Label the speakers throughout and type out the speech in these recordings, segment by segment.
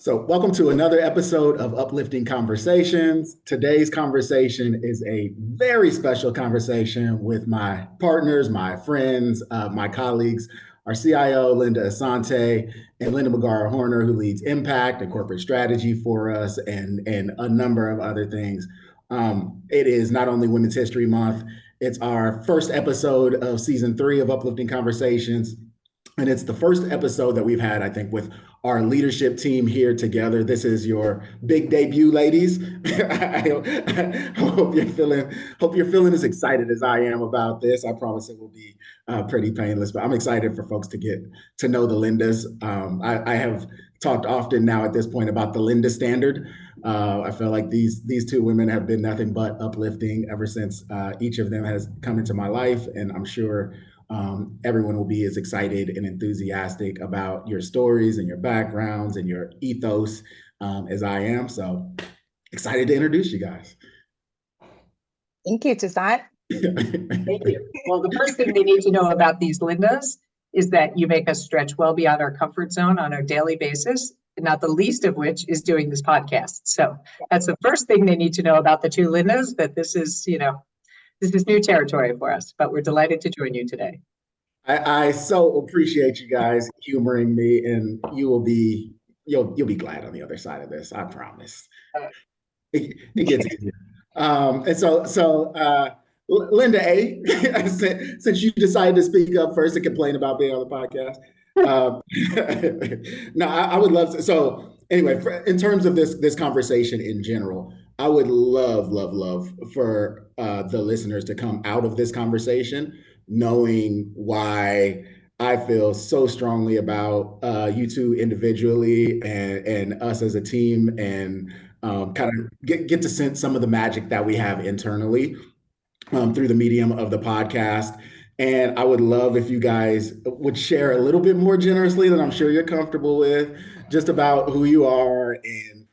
Speaker 1: So, welcome to another episode of Uplifting Conversations. Today's conversation is a very special conversation with my partners, my friends, my colleagues, our CIO, Linda Asante, and Linda McGarr Horner, who leads impact and corporate strategy for us, and a number of other things. It is not only Women's History Month, it's our first episode of season 3 of Uplifting Conversations. And it's the first episode that we've had, I think, with our leadership team here together. This is your big debut, ladies. I hope you're feeling as excited as I am about this. I promise it will be pretty painless, but I'm excited for folks to get to know the Lindas. I have talked often now at this point about the Linda standard. I feel like these two women have been nothing but uplifting ever since each of them has come into my life, and I'm sure everyone will be as excited and enthusiastic about your stories and your backgrounds and your ethos as I am. So excited to introduce you guys.
Speaker 2: Thank you, Toussaint.
Speaker 3: Thank you. Well, the first thing they need to know about these Lindas is that you make us stretch well beyond our comfort zone on a daily basis, not the least of which is doing this podcast. So that's the first thing they need to know about the two Lindas, that this is new territory for us, but we're delighted to join you today.
Speaker 1: I so appreciate you guys humoring me, and you'll be glad on the other side of this. I promise. It gets easier. And so Linda A, since you decided to speak up first and complain about being on the podcast, no, I would love to. So anyway, in terms of this conversation in general, I would love for the listeners to come out of this conversation knowing why I feel so strongly about you two individually and us as a team, and kind of get to sense some of the magic that we have internally through the medium of the podcast. And I would love if you guys would share a little bit more generously than I'm sure you're comfortable with, just about who you are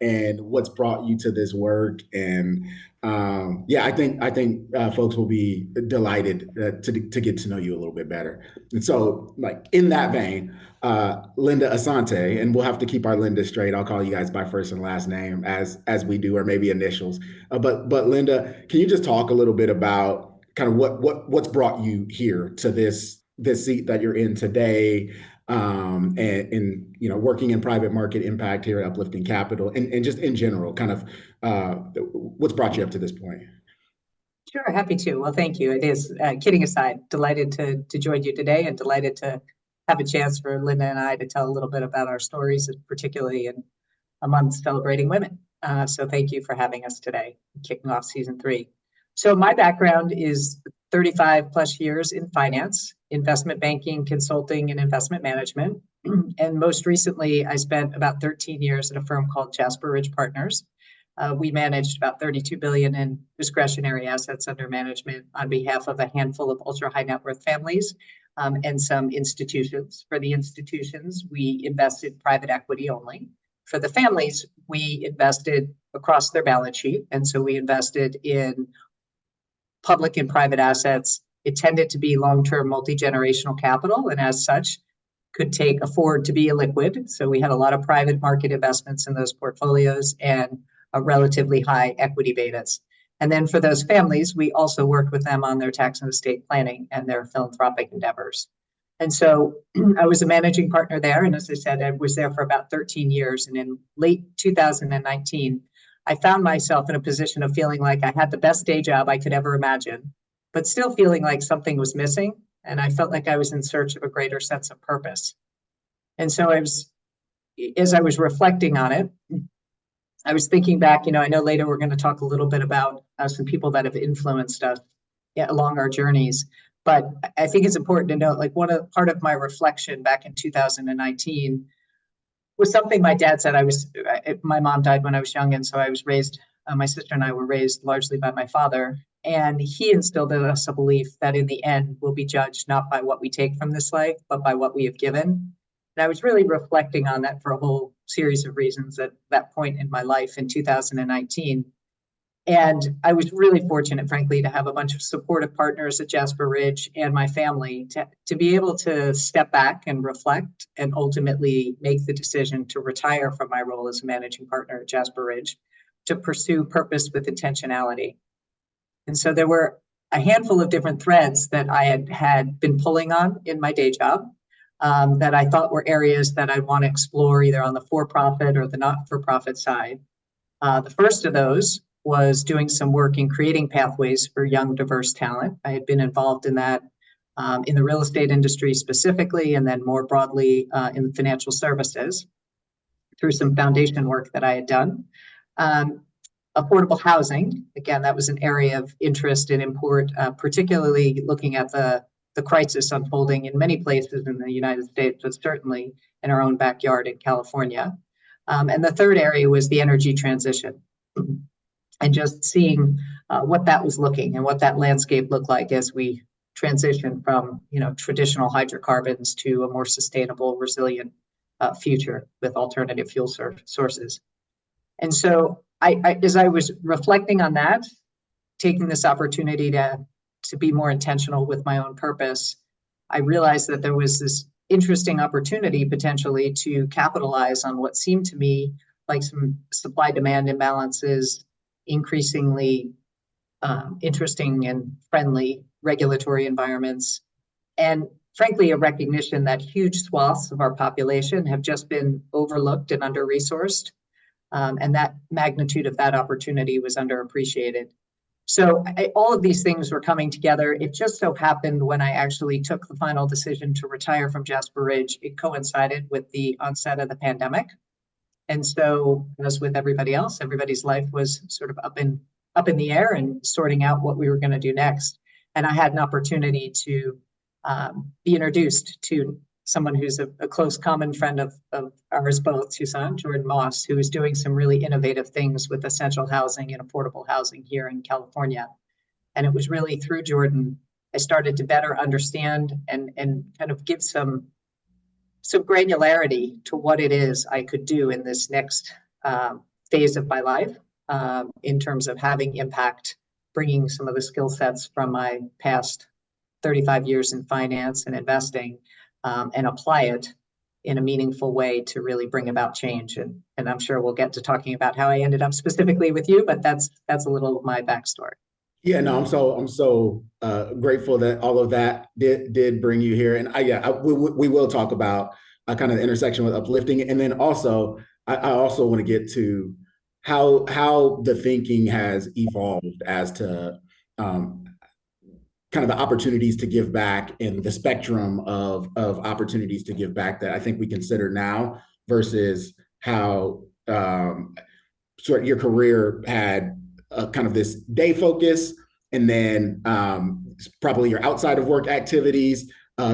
Speaker 1: and what's brought you to this work. And I think folks will be delighted to get to know you a little bit better. And so, like, in that vein, Linda Asante, and we'll have to keep our Linda straight. I'll call you guys by first and last name as we do, or maybe initials. But Linda, can you just talk a little bit about kind of what's brought you here to this seat that you're in today, and working in private market impact here at Uplifting Capital, and just in general, kind of what's brought you up to this point?
Speaker 3: Sure, happy to. Well, thank you. It is, kidding aside, delighted to join you today, and delighted to have a chance for Linda and I to tell a little bit about our stories, particularly in a month celebrating women. So thank you for having us today, kicking off season 3. So my background is 35 plus years in finance, investment banking, consulting, and investment management. And most recently, I spent about 13 years at a firm called Jasper Ridge Partners. We managed about $32 billion in discretionary assets under management on behalf of a handful of ultra high net worth families and some institutions. For the institutions, we invested private equity only. For the families, we invested across their balance sheet. And so we invested in public and private assets. It tended to be long-term multi-generational capital, and as such could afford to be illiquid. So we had a lot of private market investments in those portfolios and a relatively high equity betas. And then for those families, we also worked with them on their tax and estate planning and their philanthropic endeavors. And so I was a managing partner there. And as I said, I was there for about 13 years. And in late 2019, I found myself in a position of feeling like I had the best day job I could ever imagine, but still feeling like something was missing. And I felt like I was in search of a greater sense of purpose. And so as I was reflecting on it, I was thinking back, I know later we're going to talk a little bit about some people that have influenced us along our journeys. But I think it's important to note, like, part of my reflection back in 2019 was something my dad said. My mom died when I was young, and so I was raised, my sister and I were raised largely by my father, and he instilled in us a belief that in the end we'll be judged not by what we take from this life, but by what we have given. And I was really reflecting on that for a whole series of reasons at that point in my life in 2019. And I was really fortunate, frankly, to have a bunch of supportive partners at Jasper Ridge and my family to be able to step back and reflect and ultimately make the decision to retire from my role as a managing partner at Jasper Ridge to pursue purpose with intentionality. And so there were a handful of different threads that I had been pulling on in my day job that I thought were areas that I'd want to explore either on the for-profit or the not-for-profit side. The first of those was doing some work in creating pathways for young, diverse talent. I had been involved in that in the real estate industry specifically, and then more broadly in financial services through some foundation work that I had done. Affordable housing, again, that was an area of interest and import, particularly looking at the crisis unfolding in many places in the United States, but certainly in our own backyard in California. And the third area was the energy transition and just seeing what that was looking and what that landscape looked like as we transition from traditional hydrocarbons to a more sustainable, resilient future with alternative fuel sources. And so as I was reflecting on that, taking this opportunity to be more intentional with my own purpose, I realized that there was this interesting opportunity potentially to capitalize on what seemed to me like some supply-demand imbalances, increasingly interesting and friendly regulatory environments, and frankly, a recognition that huge swaths of our population have just been overlooked and under-resourced, and that magnitude of that opportunity was underappreciated. So all of these things were coming together. It just so happened when I actually took the final decision to retire from Jasper Ridge, it coincided with the onset of the pandemic. And so, as with everybody else, everybody's life was sort of up in the air and sorting out what we were going to do next. And I had an opportunity to be introduced to someone who's a close common friend of ours both, Toussaint, Jordan Moss, who is doing some really innovative things with essential housing and affordable housing here in California. And it was really through Jordan, I started to better understand and kind of give some granularity to what it is I could do in this next phase of my life in terms of having impact, bringing some of the skill sets from my past 35 years in finance and investing and apply it in a meaningful way to really bring about change. And I'm sure we'll get to talking about how I ended up specifically with you, but that's a little of my backstory.
Speaker 1: Yeah, no, I'm so grateful that all of that did bring you here, and we will talk about kind of the intersection with uplifting, and then also I also want to get to how the thinking has evolved as to kind of the opportunities to give back and the spectrum of opportunities to give back that I think we consider now versus how sort of your career had kind of this day focus, and then probably your outside of work activities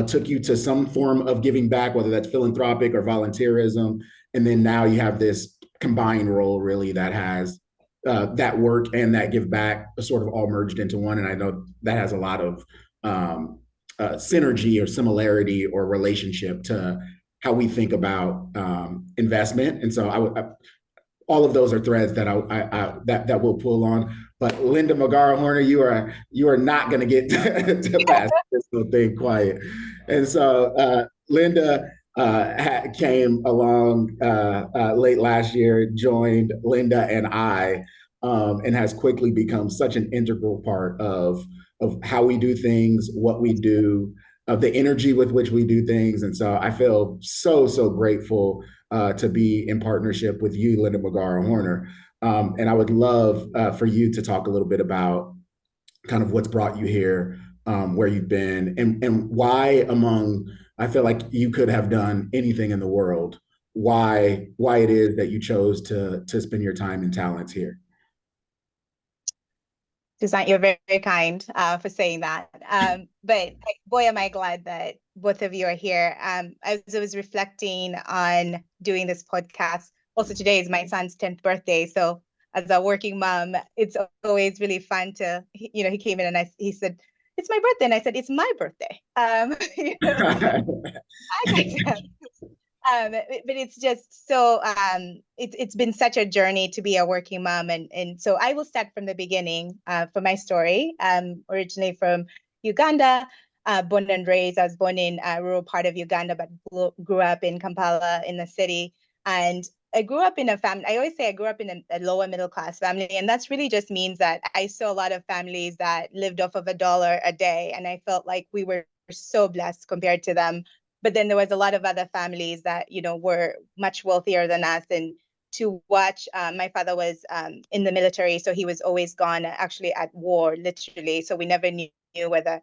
Speaker 1: took you to some form of giving back, whether that's philanthropic or volunteerism. And then now you have this combined role really that has that work and that give back sort of all merged into one. And I know that has a lot of synergy or similarity or relationship to how we think about investment. And so all of those are threads that that we'll pull on. But Linda McGarr Horner, you are not going to get to pass this little thing quiet. And so Linda came along late last year, joined Linda and I, and has quickly become such an integral part of how we do things, what we do, of the energy with which we do things. And so I feel so grateful to be in partnership with you, Linda McGarr Horner. And I would love for you to talk a little bit about kind of what's brought you here, where you've been, and why I feel like you could have done anything in the world, why it is that you chose to spend your time and talents here.
Speaker 2: Toussaint, you're very, very kind for saying that. But boy, am I glad that both of you are here. As I was reflecting on doing this podcast, also today is my son's 10th birthday. So as a working mom, it's always really fun to, he came in and he said, "It's my birthday." And I said, "It's my birthday." But it's just so it's been such a journey to be a working mom, and so I will start from the beginning for my story. Originally from Uganda, born and raised. I was born in a rural part of Uganda, but grew up in Kampala in the city. And I grew up in a family. I always say I grew up in a lower middle class family, and that's really just means that I saw a lot of families that lived off of $1 a day, and I felt like we were so blessed compared to them. But then there was a lot of other families that were much wealthier than us. And to watch, my father was in the military, so he was always gone, actually at war, literally. So we never knew whether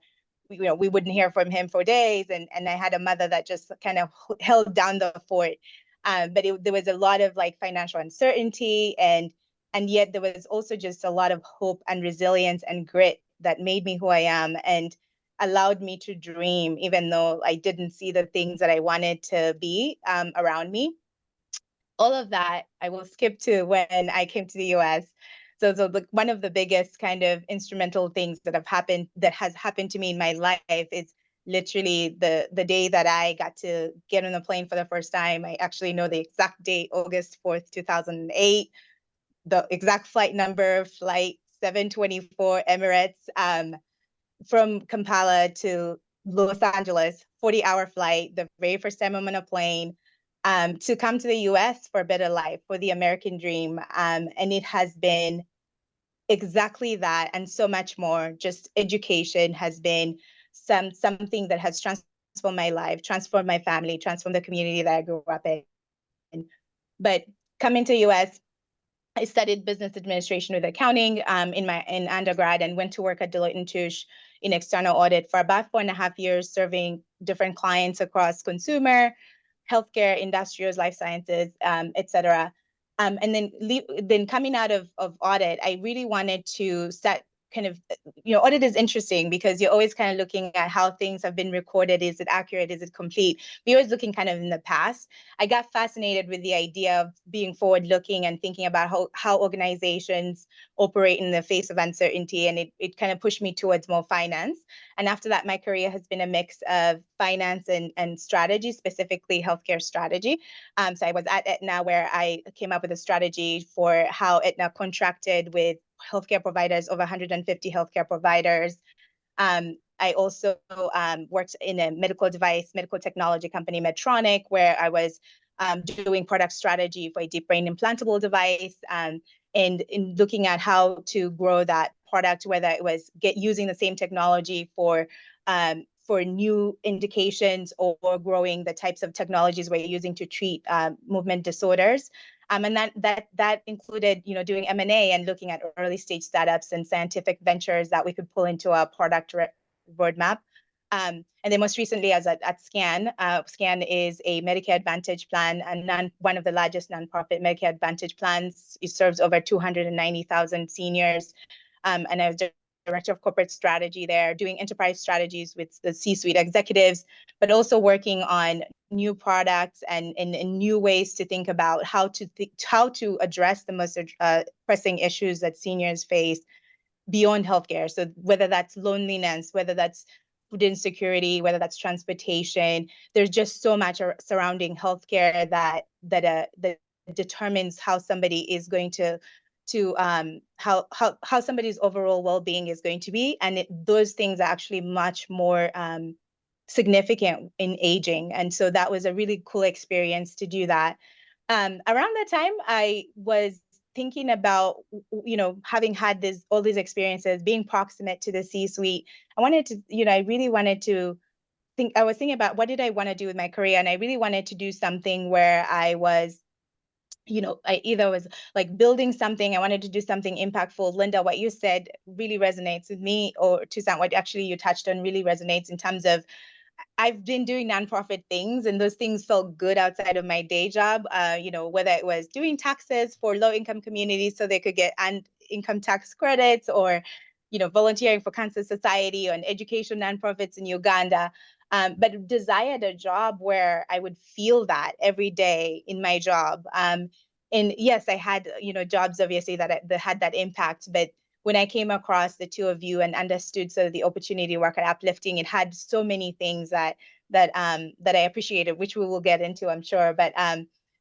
Speaker 2: we wouldn't hear from him for days. And I had a mother that just kind of held down the fort. But there was a lot of like financial uncertainty, and yet there was also just a lot of hope and resilience and grit that made me who I am and allowed me to dream, even though I didn't see the things that I wanted to be around me. All of that, I will skip to when I came to the US. So one of the biggest kind of instrumental things that has happened to me in my life is literally the day that I got to get on the plane for the first time. I actually know the exact date, August 4th, 2008, the exact flight number, flight 724 Emirates, from Kampala to Los Angeles, 40-hour flight, the very first time I'm on a plane, to come to the US for a better life, for the American dream. And it has been exactly that and so much more. Just education has been something that has transformed my life, transformed my family, transformed the community that I grew up in. But coming to US, I studied business administration with accounting in undergrad, and went to work at Deloitte and Touche in external audit for about 4.5 years, serving different clients across consumer, healthcare, industrials, life sciences, et cetera. And then coming out of audit, I really wanted to start kind of, audit is interesting because you're always kind of looking at how things have been recorded. Is it accurate? Is it complete? We're always looking kind of in the past. I got fascinated with the idea of being forward looking and thinking about how organizations operate in the face of uncertainty. And it kind of pushed me towards more finance. And after that, my career has been a mix of finance and strategy, specifically healthcare strategy. So I was at Aetna, where I came up with a strategy for how Aetna contracted with healthcare providers, over 150 healthcare providers. I also worked in a medical technology company, Medtronic, where I was doing product strategy for a deep brain implantable device, and in looking at how to grow that product, whether it was using the same technology for new indications or growing the types of technologies we're using to treat movement disorders. And that included, doing M&A and looking at early stage startups and scientific ventures that we could pull into our product roadmap. And then most recently, as at SCAN. SCAN is a Medicare Advantage plan, and one of the largest nonprofit Medicare Advantage plans. It serves over 290,000 seniors. And I was director of corporate strategy there, doing enterprise strategies with the C-suite executives, but also working on new products and new ways to think about how to address the most pressing issues that seniors face beyond healthcare. So whether that's loneliness, whether that's food insecurity, whether that's transportation, there's just so much surrounding healthcare that determines how somebody is going to how somebody's overall well-being is going to be. And those things are actually much more significant in aging. And so that was a really cool experience to do that. Around that time, I was thinking about, having had all these experiences, being proximate to the C-suite. I really wanted to I was thinking about what did I want to do with my career? And I really wanted to do something where I was, I either was like building something, I wanted to do something impactful. Linda, what you said really resonates with me, or Toussaint, what actually you touched on really resonates in terms of I've been doing nonprofit things, and those things felt good outside of my day job. Whether it was doing taxes for low-income communities so they could get income tax credits, or, volunteering for Cancer Society and education nonprofits in Uganda. But desired a job where I would feel that every day in my job. And yes, I had, jobs obviously that had that impact, but when I came across the two of you and understood sort of the opportunity to work at Uplifting, it had so many things that that I appreciated, which we will get into, I'm sure.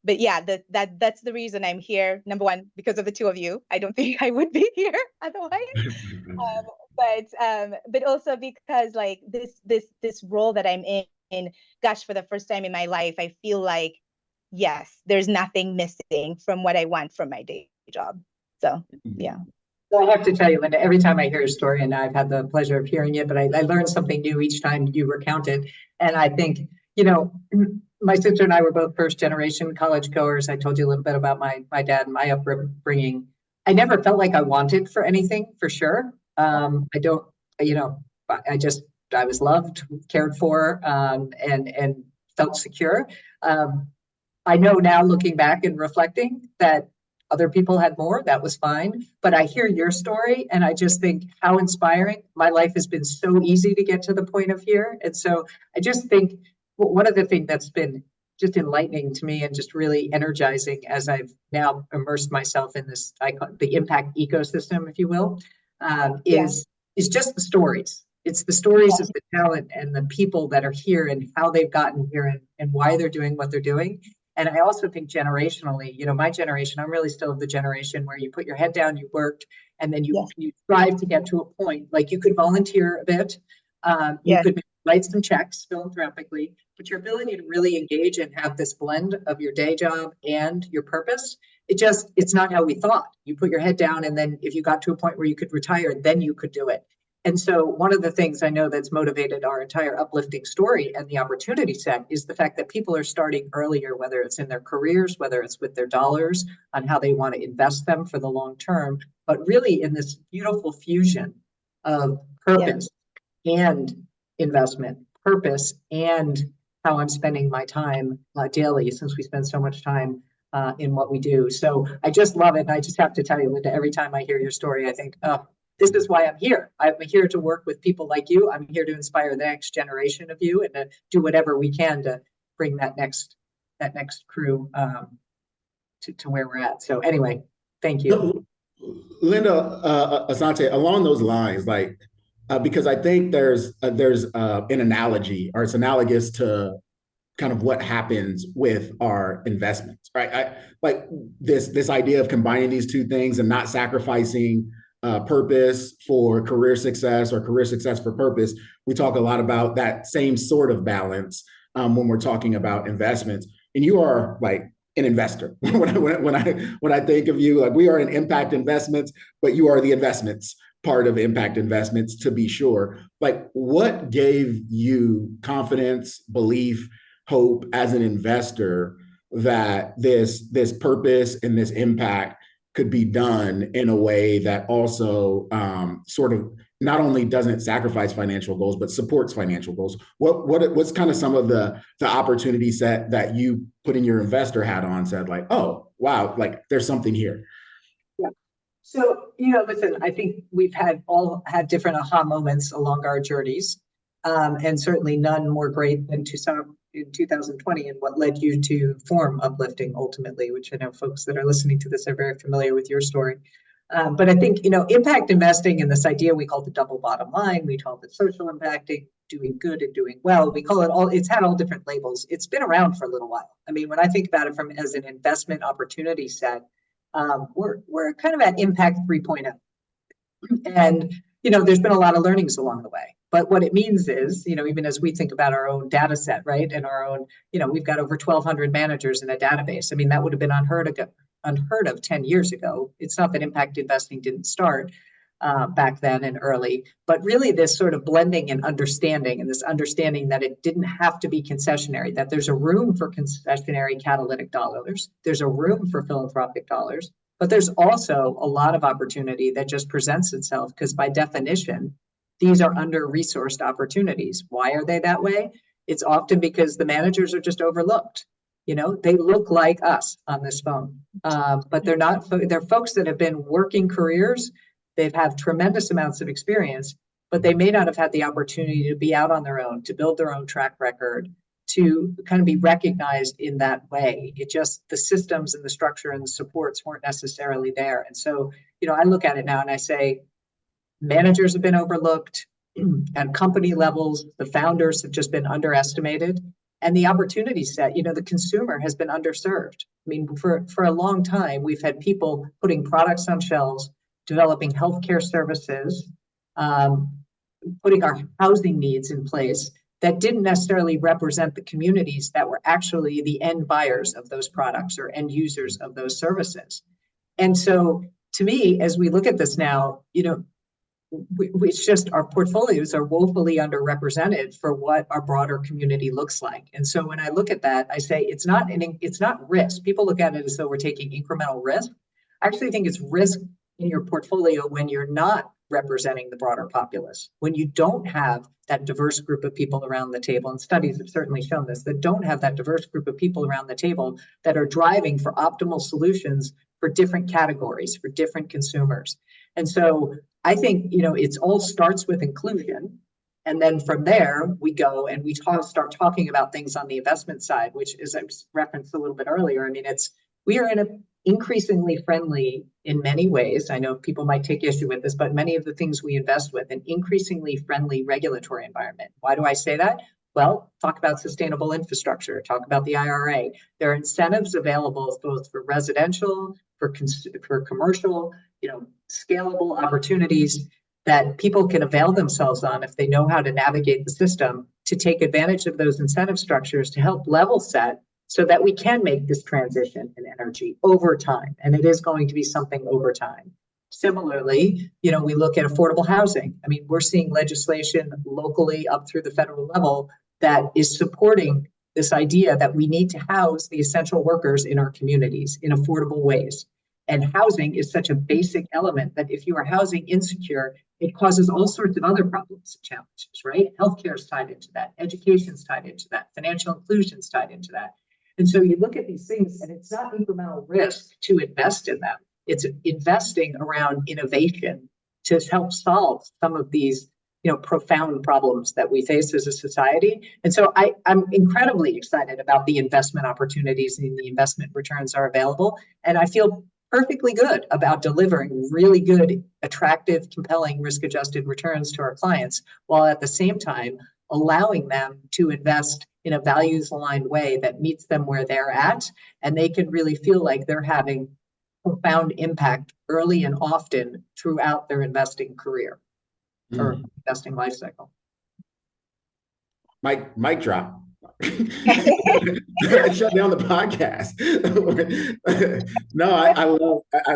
Speaker 2: But yeah, that's the reason I'm here. Number one, because of the two of you. I don't think I would be here otherwise. But also because like this role that I'm in, gosh, for the first time in my life, I feel like, yes, there's nothing missing from what I want from my day job. So yeah.
Speaker 3: So I have to tell you, Linda, every time I hear a story, and I've had the pleasure of hearing it, but I learn something new each time you recount it. And I think, my sister and I were both first generation college goers. I told you a little bit about my dad and my upbringing. I never felt like I wanted for anything, for sure. I don't, I was loved, cared for, and felt secure. I know now, looking back and reflecting, that other people had more. That was fine. But I hear your story and I just think how inspiring. My life has been so easy to get to the point of here. And so I just think one of the things that's been just enlightening to me and just really energizing as I've now immersed myself in this, the impact ecosystem, if you will, is just the stories. It's the stories of the talent and the people that are here and how they've gotten here and why they're doing what they're doing. And I also think generationally, my generation, I'm really still of the generation where you put your head down, you worked, and then you strive to get to a point. Like you could volunteer a bit, you could write some checks philanthropically, but your ability to really engage and have this blend of your day job and your purpose, it's not how we thought. You put your head down, and then if you got to a point where you could retire, then you could do it. And so one of the things I know that's motivated our entire uplifting story and the opportunity set is the fact that people are starting earlier, whether it's in their careers, whether it's with their dollars, on how they want to invest them for the long term, but really in this beautiful fusion of purpose and investment, purpose and how I'm spending my time daily, since we spend so much time in what we do. So I just love it. And I just have to tell you, Linda, every time I hear your story, I think, this is why I'm here. I'm here to work with people like you. I'm here to inspire the next generation of you and to do whatever we can to bring that next crew to where we're at. So anyway, thank you.
Speaker 1: Linda, Asante, along those lines, because I think there's an analogy, or it's analogous to kind of what happens with our investments, right? Like this idea of combining these two things and not sacrificing purpose for career success or career success for purpose. We talk a lot about that same sort of balance when we're talking about investments. And you are like an investor. when I think of you, like we are in impact investments, but you are the investments part of impact investments, to be sure. Like, what gave you confidence, belief, hope as an investor that this purpose and this impact could be done in a way that also sort of not only doesn't sacrifice financial goals, but supports financial goals? What's kind of some of the opportunity set that you put in your investor hat on, said like, oh, wow, like there's something here?
Speaker 3: Yeah. So, listen, I think we've all had different aha moments along our journeys. And certainly none more great than Toussaint in 2020 and what led you to form Uplifting ultimately, which I know folks that are listening to this are very familiar with your story. But I think, impact investing and this idea we call the double bottom line, we call it social impacting, doing good and doing well. We call it it's had all different labels. It's been around for a little while. I mean, when I think about it as an investment opportunity set, we're kind of at impact 3.0. And, there's been a lot of learnings along the way. But what it means is, even as we think about our own data set, right, and our own, we've got over 1,200 managers in a database. I mean, that would have been unheard of 10 years ago. It's not that impact investing didn't start back then and early, but really this sort of blending and this understanding that it didn't have to be concessionary, that there's a room for concessionary catalytic dollars, there's a room for philanthropic dollars, but there's also a lot of opportunity that just presents itself because by definition, these are under-resourced opportunities. Why are they that way? It's often because the managers are just overlooked. They look like us on this phone, but they're not. They're folks that have been working careers. They've had tremendous amounts of experience, but they may not have had the opportunity to be out on their own, to build their own track record, to kind of be recognized in that way. The systems and the structure and the supports weren't necessarily there. And so, I look at it now and I say, managers have been overlooked, at company levels, the founders have just been underestimated. And the opportunity set, the consumer has been underserved. I mean, for a long time, we've had people putting products on shelves, developing healthcare services, putting our housing needs in place that didn't necessarily represent the communities that were actually the end buyers of those products or end users of those services. And so to me, as we look at this now, it's just our portfolios are woefully underrepresented for what our broader community looks like. And so when I look at that, I say it's not risk. People look at it as though we're taking incremental risk. I actually think it's risk in your portfolio when you're not representing the broader populace, when you don't have that diverse group of people around the table, and studies have certainly shown this, that don't have that diverse group of people around the table that are driving for optimal solutions for different categories, for different consumers. And so I think, it all starts with inclusion. And then from there, we go and we start talking about things on the investment side, which, as I referenced a little bit earlier, I mean, we are in an increasingly friendly, in many ways, I know people might take issue with this, but many of the things we invest with, an increasingly friendly regulatory environment. Why do I say that? Well, talk about sustainable infrastructure, talk about the IRA. There are incentives available both for residential, for commercial, scalable opportunities that people can avail themselves on if they know how to navigate the system to take advantage of those incentive structures to help level set so that we can make this transition in energy over time. And it is going to be something over time. Similarly, we look at affordable housing. I mean, we're seeing legislation locally up through the federal level that is supporting this idea that we need to house the essential workers in our communities in affordable ways. And housing is such a basic element that if you are housing insecure, it causes all sorts of other problems and challenges, right? Healthcare is tied into that, education is tied into that, financial inclusion is tied into that. And so you look at these things and it's not incremental risk to invest in them. It's investing around innovation to help solve some of these profound problems that we face as a society. And so I'm incredibly excited about the investment opportunities and the investment returns are available. And I feel perfectly good about delivering really good, attractive, compelling risk-adjusted returns to our clients, while at the same time allowing them to invest in a values-aligned way that meets them where they're at, and they can really feel like they're having profound impact early and often throughout their investing career or investing life cycle.
Speaker 1: Mic drop. Shut down the podcast. No, I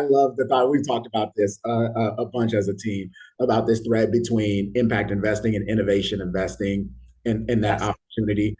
Speaker 1: love the thought. We've talked about this a bunch as a team about this thread between impact investing and innovation investing and that opportunity.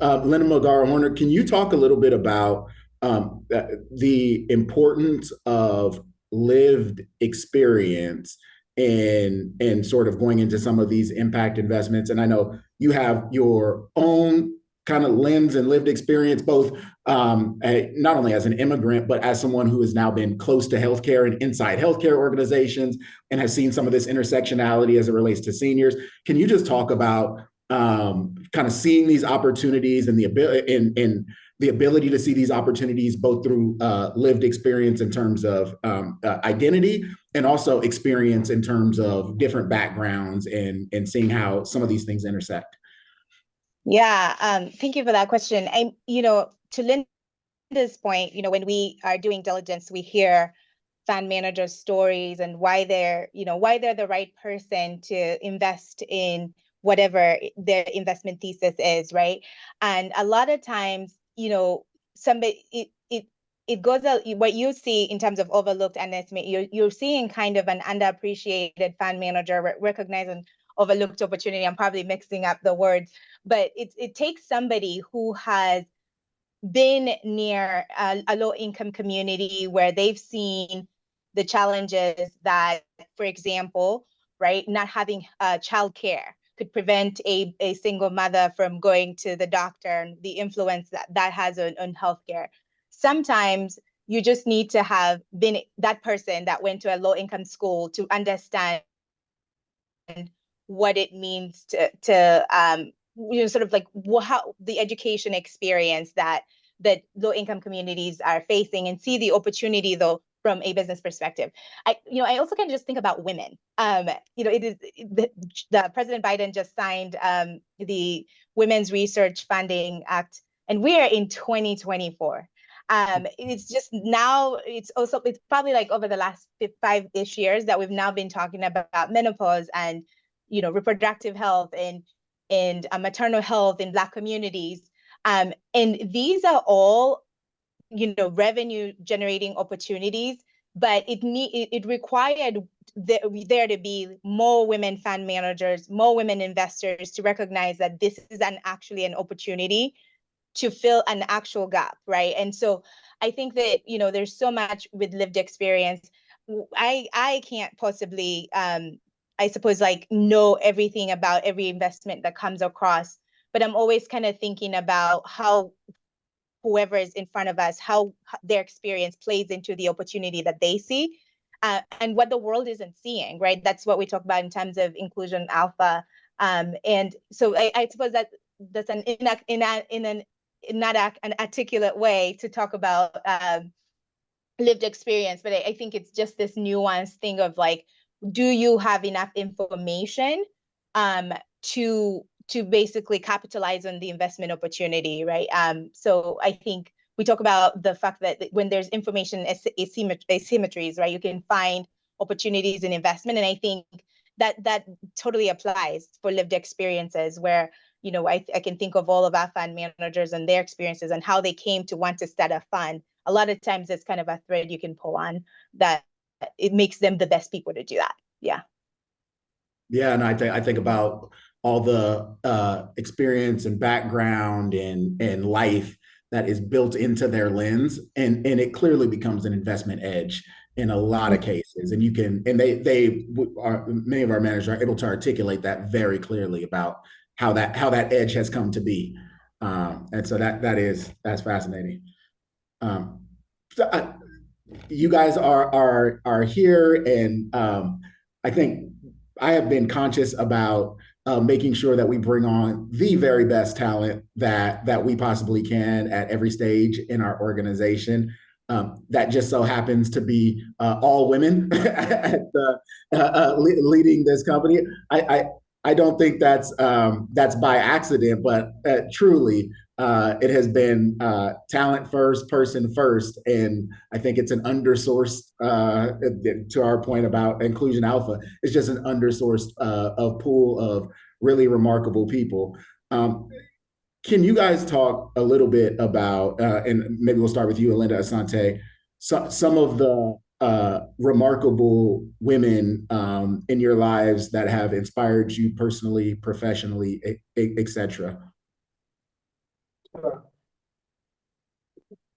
Speaker 1: Linda Mulgara Horner, can you talk a little bit about the importance of lived experience and sort of going into some of these impact investments? And I know you have your own kind of lens and lived experience, both not only as an immigrant, but as someone who has now been close to healthcare and inside healthcare organizations and has seen some of this intersectionality as it relates to seniors. Can you just talk about kind of seeing these opportunities and the ability to see these opportunities both through lived experience in terms of identity and also experience in terms of different backgrounds and seeing how some of these things intersect?
Speaker 2: Yeah, thank you for that question. And, to Linda's point, when we are doing diligence, we hear fund manager stories and why they're the right person to invest in whatever their investment thesis is, right? And a lot of times, it goes out, what you see in terms of overlooked underestimate, you're seeing kind of an underappreciated fund manager recognizing overlooked opportunity. I'm probably mixing up the words, but it takes somebody who has been near a low-income community where they've seen the challenges that, for example, right, not having childcare could prevent a single mother from going to the doctor, and the influence that has on healthcare. Sometimes you just need to have been that person that went to a low-income school to understand what it means to sort of like how the education experience that low-income communities are facing, and see the opportunity though from a business perspective. I also kind of just think about women. It is the President Biden just signed the Women's Research Funding Act, and we are in 2024. It's just now, it's probably like over the last 5-ish years that we've now been talking about menopause and, reproductive health and maternal health in Black communities. And these are all, revenue generating opportunities, but it required there to be more women fund managers, more women investors to recognize that this is actually an opportunity to fill an actual gap, right? And so I think that, there's so much with lived experience. I can't possibly, I suppose, like, know everything about every investment that comes across, but I'm always kind of thinking about how whoever is in front of us, how their experience plays into the opportunity that they see, and what the world isn't seeing, right? That's what we talk about in terms of inclusion alpha. And so I suppose that's not an articulate way to talk about lived experience, but I think it's just this nuanced thing of like, do you have enough information to basically capitalize on the investment opportunity, right? So I think we talk about the fact that when there's information asymmetries, right, you can find opportunities in investment. And I think that totally applies for lived experiences where, I can think of all of our fund managers and their experiences and how they came to want to start a fund. A lot of times it's kind of a thread you can pull on that it makes them the best people to do that. Yeah.
Speaker 1: Yeah, and I think about all the experience and background and life that is built into their lens, and it clearly becomes an investment edge in a lot of cases. And they are, many of our managers are able to articulate that very clearly about how that edge has come to be. And so that's fascinating. You guys are here, and I think I have been conscious about making sure that we bring on the very best talent that we possibly can at every stage in our organization. That just so happens to be all women at leading this company. I don't think that's by accident, but truly, it has been talent first, person first, and I think it's an undersourced. To our point about inclusion alpha, it's just an undersourced of pool of really remarkable people. Can you guys talk a little bit about, and maybe we'll start with you, Alinda Asante, some of the remarkable women in your lives that have inspired you personally, professionally, et cetera?
Speaker 3: Sure.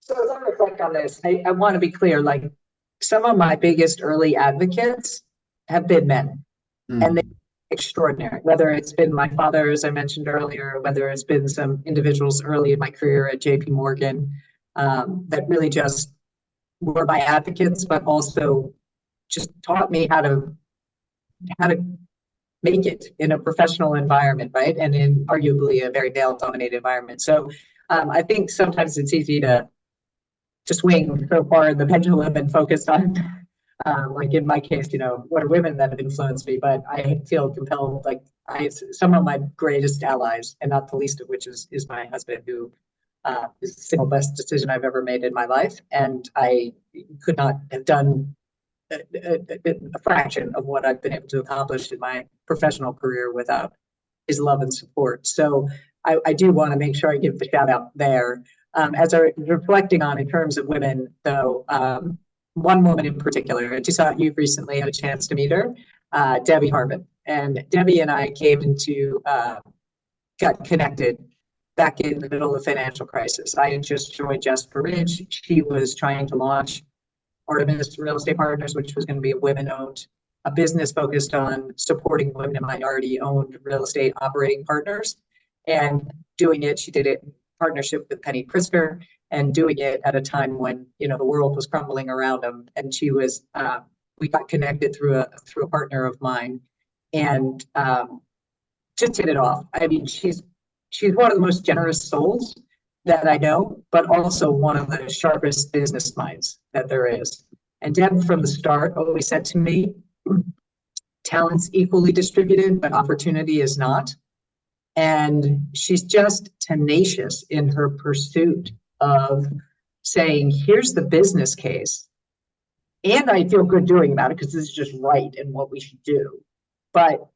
Speaker 3: So as I reflect on this, I want to be clear, like, some of my biggest early advocates have been men, and they're extraordinary, whether it's been my father, as I mentioned earlier, whether it's been some individuals early in my career at JP Morgan, that really just were my advocates, but also just taught me how to make it in a professional environment, right? And in arguably a very male-dominated environment. So I think sometimes it's easy to swing so far in the pendulum and focus on, like in my case, what are women that have influenced me? But I feel compelled, like, some of my greatest allies, and not the least of which is my husband, who is the single best decision I've ever made in my life. And I could not have done a fraction of what I've been able to accomplish in my professional career without his love and support. So I do want to make sure I give the shout out there. As I'm reflecting on in terms of women, though, one woman in particular, Toussaint, you've recently had a chance to meet her, Debbie Harmon. And Debbie and I got connected back in the middle of the financial crisis. I had just joined Jasper Ridge. She was trying to launch Artemis Real Estate Partners, which was going to be a business focused on supporting women and minority-owned real estate operating partners. And doing it, she did it in partnership with Penny Pritzker, and doing it at a time when the world was crumbling around them. And she was, we got connected through a partner of mine, and just hit it off. I mean, she's one of the most generous souls that I know, but also one of the sharpest business minds that there is. And Deb, from the start, always said to me, talent's equally distributed, but opportunity is not. And she's just tenacious in her pursuit of saying, here's the business case. And I feel good doing about it because this is just right and what we should do. But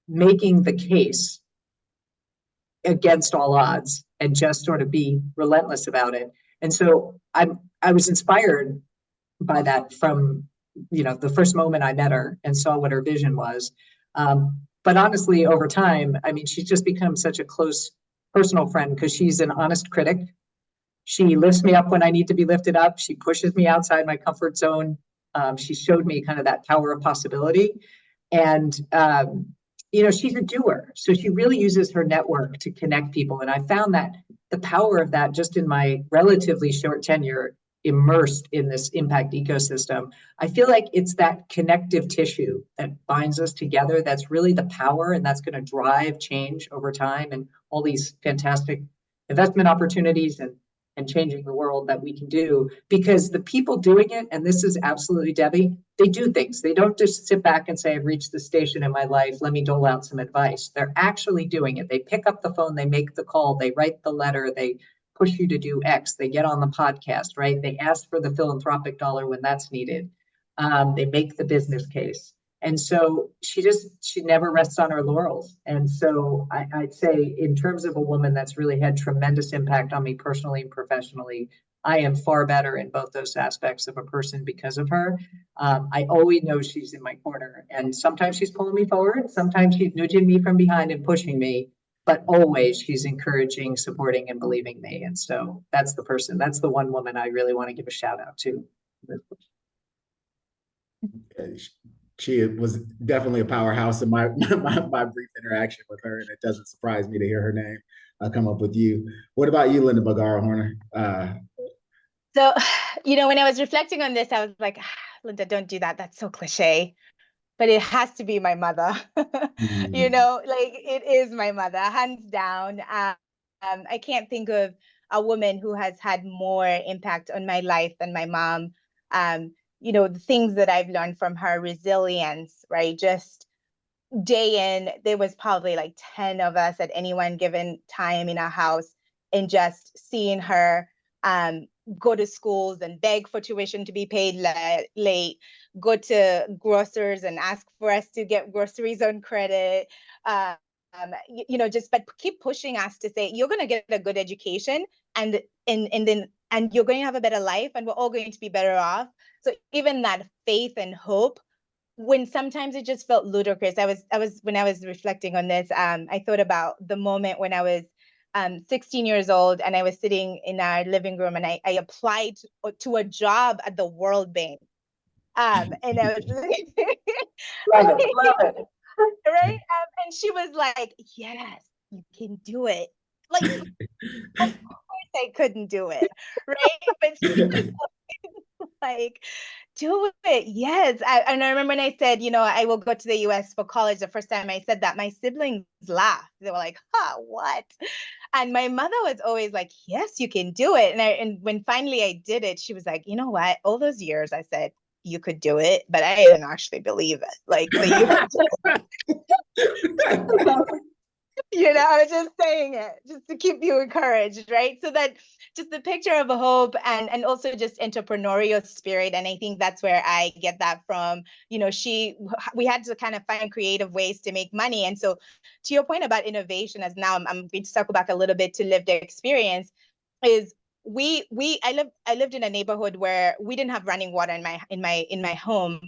Speaker 3: making the case against all odds and just sort of be relentless about it. And so I was inspired by that from, the first moment I met her and saw what her vision was. But honestly, over time, I mean, she's just become such a close personal friend because she's an honest critic. She lifts me up when I need to be lifted up. She pushes me outside my comfort zone. She showed me kind of that power of possibility. And, she's a doer. So she really uses her network to connect people. And I found that the power of that just in my relatively short tenure immersed in this impact ecosystem. I feel like it's that connective tissue that binds us together. That's really the power, and that's going to drive change over time and all these fantastic investment opportunities and changing the world that we can do, because the people doing it, and this is absolutely Debbie, they do things. They don't just sit back and say, I've reached the station in my life, let me dole out some advice. They're actually doing it. They pick up the phone, they make the call, they write the letter, they push you to do X, they get on the podcast, right? They ask for the philanthropic dollar when that's needed. They make the business case. And so she never rests on her laurels. And so I'd say in terms of a woman that's really had tremendous impact on me personally and professionally, I am far better in both those aspects of a person because of her. I always know she's in my corner, and sometimes she's pulling me forward. Sometimes she's nudging me from behind and pushing me, but always she's encouraging, supporting, and believing me. And so that's the one woman I really want to give a shout out to.
Speaker 1: She was definitely a powerhouse in my brief interaction with her, and it doesn't surprise me to hear her name come up with you. What about you, Linda Bagara Horner?
Speaker 2: So, when I was reflecting on this, I was like, Linda, don't do that. That's so cliche. But it has to be my mother. Like it is my mother, hands down. I can't think of a woman who has had more impact on my life than my mom. The things that I've learned from her, resilience, right? Just day in, there was probably like 10 of us at any one given time in our house, and just seeing her go to schools and beg for tuition to be paid late, go to grocers and ask for us to get groceries on credit, but keep pushing us to say, you're going to get a good education and you're going to have a better life, and we're all going to be better off. So even that faith and hope, when sometimes it just felt ludicrous. When I was reflecting on this, I thought about the moment when I was 16 years old, and I was sitting in our living room, and I applied to a job at the World Bank. And I was
Speaker 3: love it.
Speaker 2: Right? And she was like, yes, you can do it. Like, of course I couldn't do it, right? But she was like, do it. Yes. And I remember when I said, I will go to the US for college. The first time I said that, my siblings laughed. They were like, what? And my mother was always like, yes, you can do it. And when finally I did it, she was like, you know what? All those years I said, you could do it, but I didn't actually believe it. Like, but you I was just saying it just to keep you encouraged, right? So that just the picture of a hope and also just entrepreneurial spirit. And I think that's where I get that from. We had to kind of find creative ways to make money. And so to your point about innovation, as now I'm going to circle back a little bit to lived experience, is I lived in a neighborhood where we didn't have running water in my home.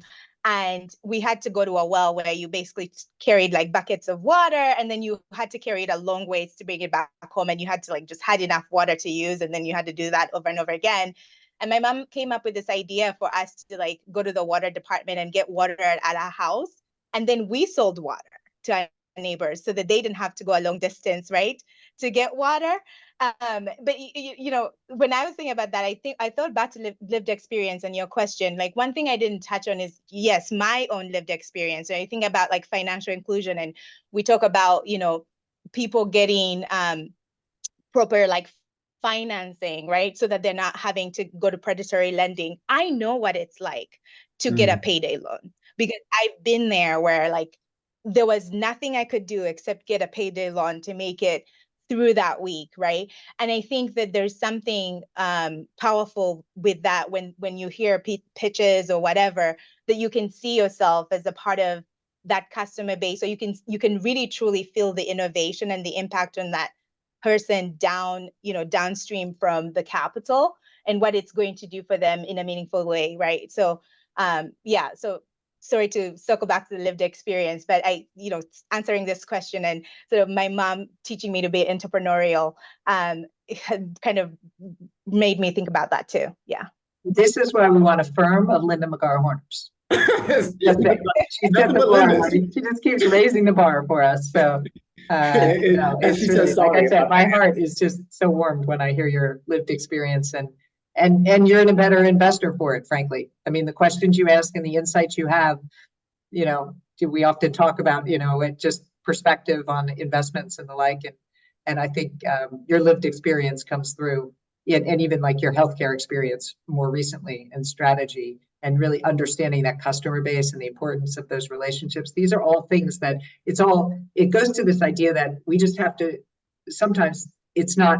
Speaker 2: And we had to go to a well where you basically carried like buckets of water, and then you had to carry it a long ways to bring it back home, and you had to like just had enough water to use, and then you had to do that over and over again. And my mom came up with this idea for us to like go to the water department and get water at our house, and then we sold water to our neighbors so that they didn't have to go a long distance, right, to get water. But when I was thinking about that, I thought back to lived experience and your question. Like one thing I didn't touch on is, yes, my own lived experience. And I think about like financial inclusion, and we talk about, people getting proper like financing, right? So that they're not having to go to predatory lending. I know what it's like to get a payday loan, because I've been there where like there was nothing I could do except get a payday loan to make it through that week, right? And I think that there's something powerful with that when you hear pitches or whatever, that you can see yourself as a part of that customer base, so you can really truly feel the innovation and the impact on that person downstream from the capital, and what it's going to do for them in a meaningful way, right? So so sorry to circle back to the lived experience, but answering this question and sort of my mom teaching me to be entrepreneurial, it had kind of made me think about that too. Yeah.
Speaker 3: This is why we want a firm of Linda McGar-Horners. She just keeps raising the bar for us. So it's really, like I said, my heart is just so warmed when I hear your lived experience, and you're a better investor for it, frankly. I mean, the questions you ask and the insights you have, we often talk about, just perspective on investments and the like. And I think your lived experience comes through, and even like your healthcare experience more recently and strategy, and really understanding that customer base and the importance of those relationships. These are all things that it goes to this idea that we just have to, sometimes it's not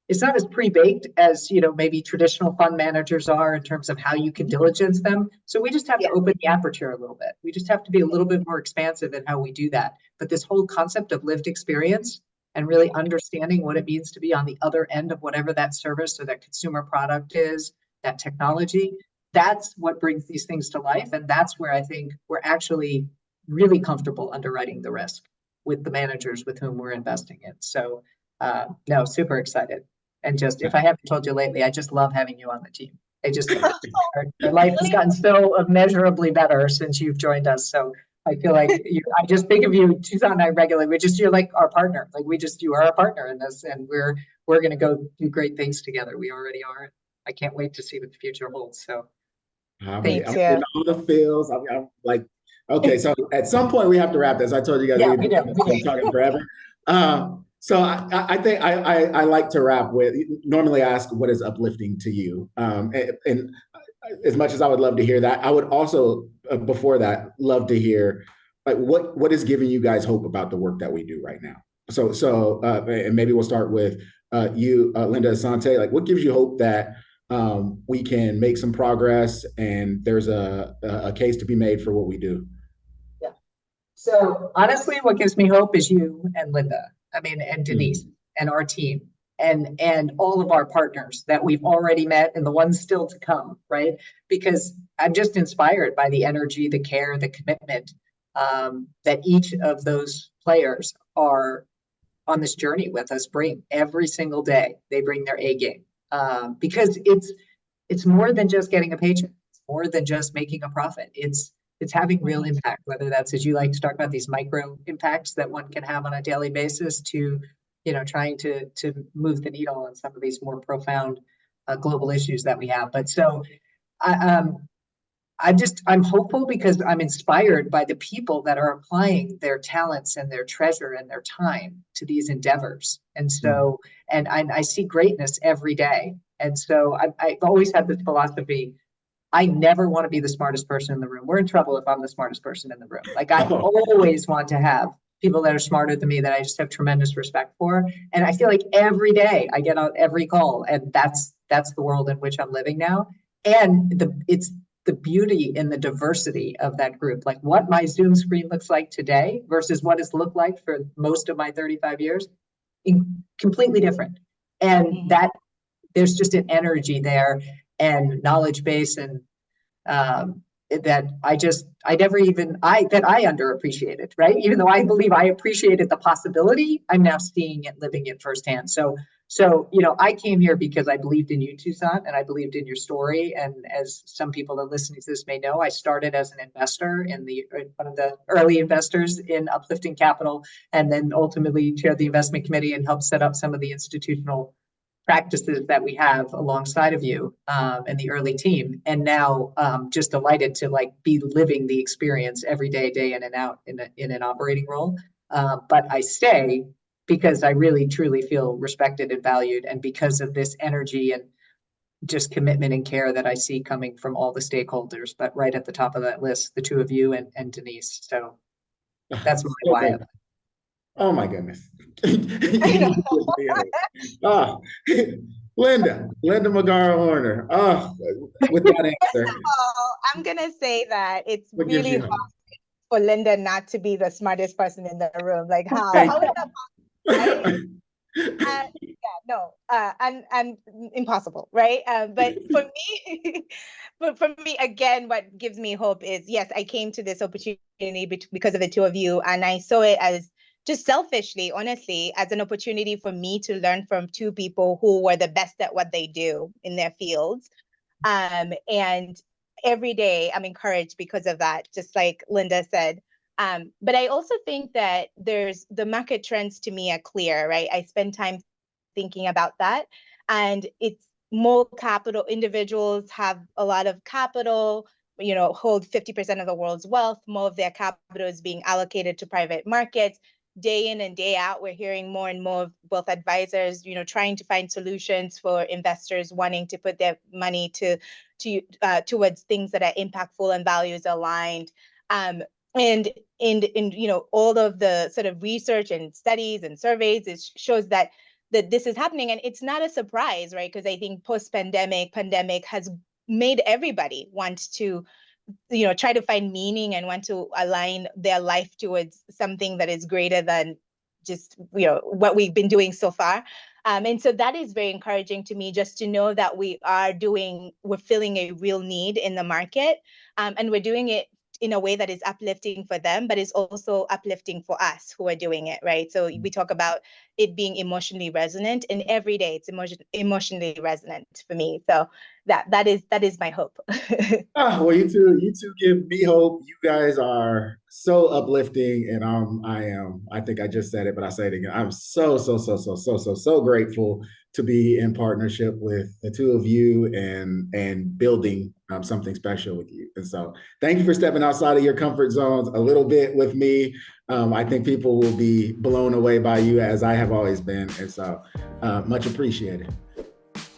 Speaker 3: as pre-baked as, maybe traditional fund managers are in terms of how you can diligence them. So we just have to open the aperture a little bit. We just have to be a little bit more expansive in how we do that. But this whole concept of lived experience and really understanding what it means to be on the other end of whatever that service or that consumer product is, that technology, that's what brings these things to life. And that's where I think we're actually really comfortable underwriting the risk with the managers with whom we're investing in. So no, super excited. And just, if I haven't told you lately, I just love having you on the team. Our life has gotten so immeasurably better since you've joined us. So I feel like I just think of you, Toussaint and I regularly, you're like our partner. Like you are our partner in this, and we're going to go do great things together. We already are. I can't wait to see what the future holds. So
Speaker 1: I'm in all the feels. I'm like, okay, so at some point we have to wrap this. I told you guys we've been talking forever. So I think I like to wrap with, normally ask, what is uplifting to you? And as much as I would love to hear that, I would also, before that, love to hear like what is giving you guys hope about the work that we do right now. So and maybe we'll start with you, Linda Asante. Like, what gives you hope that we can make some progress and there's a case to be made for what we do?
Speaker 3: Yeah. So honestly, what gives me hope is you and Linda. I mean, and Denise and our team and all of our partners that we've already met and the ones still to come, right? Because I'm just inspired by the energy, the care, the commitment that each of those players are on this journey with us bring every single day. They bring their A game because it's more than just getting a paycheck. It's more than just making a profit. It's having real impact, whether that's, as you like to talk about, these micro impacts that one can have on a daily basis to, trying to move the needle on some of these more profound global issues that we have. But so I'm hopeful because I'm inspired by the people that are applying their talents and their treasure and their time to these endeavors. And so, and I see greatness every day. And so I've always had this philosophy. I never want to be the smartest person in the room. We're in trouble if I'm the smartest person in the room. Like I always want to have people that are smarter than me that I just have tremendous respect for. And I feel like every day I get on every call, and that's the world in which I'm living now. And it's the beauty in the diversity of that group, like what my Zoom screen looks like today versus what it's looked like for most of my 35 years, completely different. And that there's just an energy there and knowledge base and that I underappreciated, right? Even though I believe I appreciated the possibility, I'm now seeing it, living it firsthand. So I came here because I believed in you, Toussaint, and I believed in your story. And as some people that are listening to this may know, I started as an investor one of the early investors in Uplifting Capital, and then ultimately chaired the investment committee and helped set up some of the institutional practices that we have alongside of you and the early team. And now just delighted to be living the experience every day, day in and out in an operating role. But I stay because I really truly feel respected and valued, and because of this energy and just commitment and care that I see coming from all the stakeholders. But right at the top of that list, the two of you and Denise. So that's my
Speaker 1: So
Speaker 3: why.
Speaker 1: thank you. Oh my goodness.
Speaker 2: I know.
Speaker 1: Oh, Linda Magara Horner. Oh, with that answer,
Speaker 2: Oh, I'm gonna say that it's
Speaker 1: what gives
Speaker 2: really
Speaker 1: you
Speaker 2: hard
Speaker 1: hope?
Speaker 2: for Linda not to be the smartest person in the room. Like how?
Speaker 1: Thank
Speaker 2: How is that possible?
Speaker 1: you.
Speaker 2: Yeah, no, and impossible, right? But for me, but for me, again, what gives me hope is yes, I came to this opportunity because of the two of you, and I saw it as just selfishly, honestly, as an opportunity for me to learn from two people who were the best at what they do in their fields. And every day I'm encouraged because of that, just like Linda said. But I also think that there's the market trends to me are clear, right? I spend time thinking about that. And it's more capital. Individuals have a lot of capital, hold 50% of the world's wealth. More of their capital is being allocated to private markets. Day in and day out, we're hearing more and more of wealth advisors, trying to find solutions for investors wanting to put their money towards things that are impactful and values aligned. And all of the sort of research and studies and surveys, it shows that this is happening, and it's not a surprise, right? Because I think pandemic has made everybody want to try to find meaning and want to align their life towards something that is greater than just what we've been doing so far. And so that is very encouraging to me, just to know that we're filling a real need in the market, and we're doing it in a way that is uplifting for them, but is also uplifting for us who are doing it, right? So we talk about it being emotionally resonant, and every day it's emotionally resonant for me. So that is my hope.
Speaker 1: Well, you two give me hope. You guys are so uplifting, and I think I just said it, but I say it again. I'm so grateful to be in partnership with the two of you and building something special with you. And so thank you for stepping outside of your comfort zones a little bit with me. I think people will be blown away by you, as I have always been. And so much appreciated.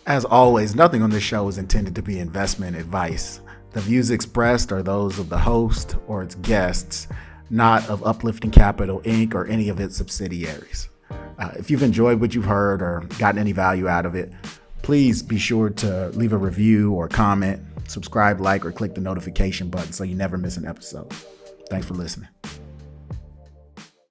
Speaker 1: As always, nothing on this show is intended to be investment advice. The views expressed are those of the host or its guests, not of Uplifting Capital, Inc. or any of its subsidiaries. If you've enjoyed what you've heard or gotten any value out of it, please be sure to leave a review or comment, subscribe, like, or click the notification button so you never miss an episode. Thanks for listening.